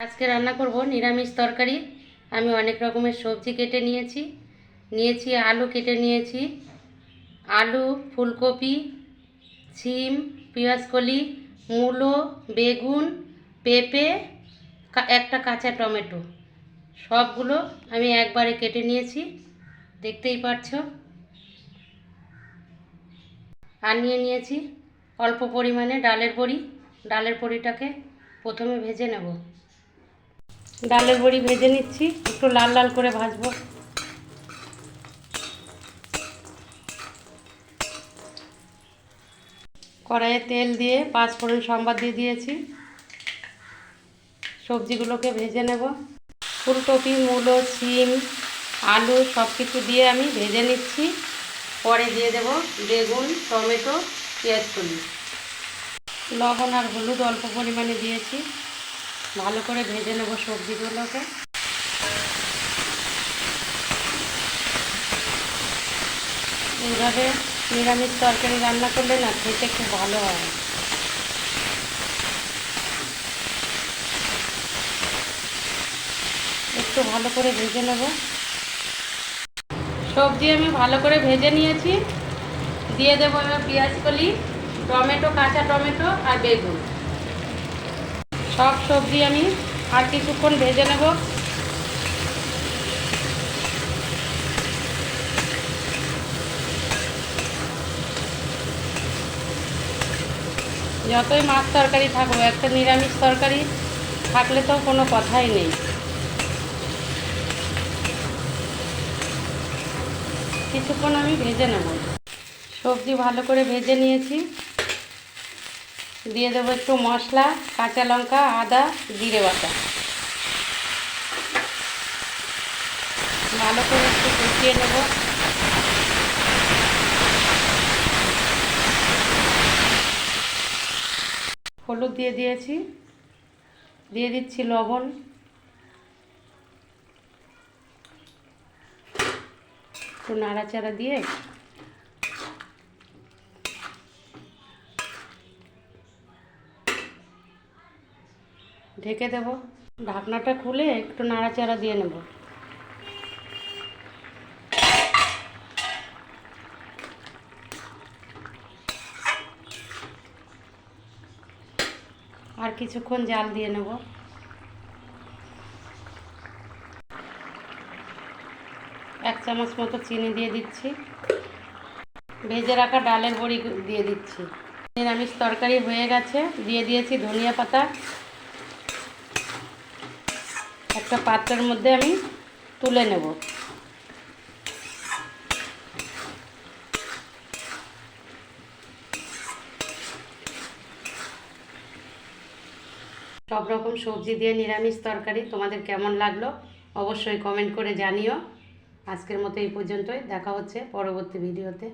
আজকে রান্না করব নিরামিষ তরকারি। আমি অনেক রকমের সবজি কেটে নিয়েছি আলু কেটে নিয়েছি, আলু, ফুলকপি, সিম, পেঁয়াজকলি, মূলো, বেগুন, পেঁপে, একটা কাঁচা টমেটো, সবগুলো আমি একবারে কেটে নিয়েছি, দেখতেই পাচ্ছ। আর নিয়েছি অল্প পরিমাণে ডালের বড়িটাকে প্রথমে ভেজে নেব। ডালের বড়ি ভেজে নিচ্ছি, একটু লাল লাল করে ভাজবো। কড়াইয়ে তেল দিয়ে পাঁচফোড়ন সম্বাদ দিয়ে দিয়েছি। সবজিগুলোকে ভেজে নেব। ফুলকপি, মূলো, সিম, আলু সব কিছু দিয়ে আমি ভেজে নিচ্ছি। পরে দিয়ে দেব বেগুন, টমেটো, পেঁয়াজকলি। লবণ আর হলুদ অল্প পরিমাণে দিয়েছি। ভালো করে ভেজে নেব সবজিগুলোকে। এইভাবে নিরামিষ তরকারি রান্না করলে না খেতে খুব ভালো হয়। একটু ভালো করে ভেজে নেব। সবজি আমি ভালো করে ভেজে নিয়েছি। দিয়ে দেবো এবার পেঁয়াজকলি, টমেটো, কাঁচা টমেটো আর বেগুন। সব সবজি আমি আর কিছুক্ষণ ভেজে নেব। যতই মাছ তরকারি থাকবে, একটা নিরামিষ তরকারি থাকলে তো কোনো কথাই নেই। কিছুক্ষণ আমি ভেজে নেব। সবজি ভালো করে ভেজে নিয়েছি। দিয়ে দেবো একটু মশলা, কাঁচা লঙ্কা, আদা, জিরে বাটা। ভালো করে একটু কষিয়ে নেব। হলুদ দিয়ে দিয়েছি, দিয়ে দিচ্ছি লবণ। একটু নাড়াচাড়া দিয়ে ঢেকে দেব। ঢাকনাটা খুলে একটু নাড়াচাড়া দিয়ে নেব। আর কিছুক্ষণ জাল দিয়ে নেব। এক চামচ মতো চিনি দিয়ে দিচ্ছি। ভেজে রাখা ডালের বড়ি দিয়ে দিচ্ছি। নিরামিষ তরকারি হয়ে গেছে। দিয়ে দিয়েছি ধনিয়া পাতা। একটা পাত্রের মধ্যে আমি তুলে নেব। সব রকম সবজি দিয়ে নিরামিষ তরকারি তোমাদের কেমন লাগলো অবশ্যই কমেন্ট করে জানিও। আজকের মতো এই পর্যন্তই। দেখা হচ্ছে পরবর্তী ভিডিওতে।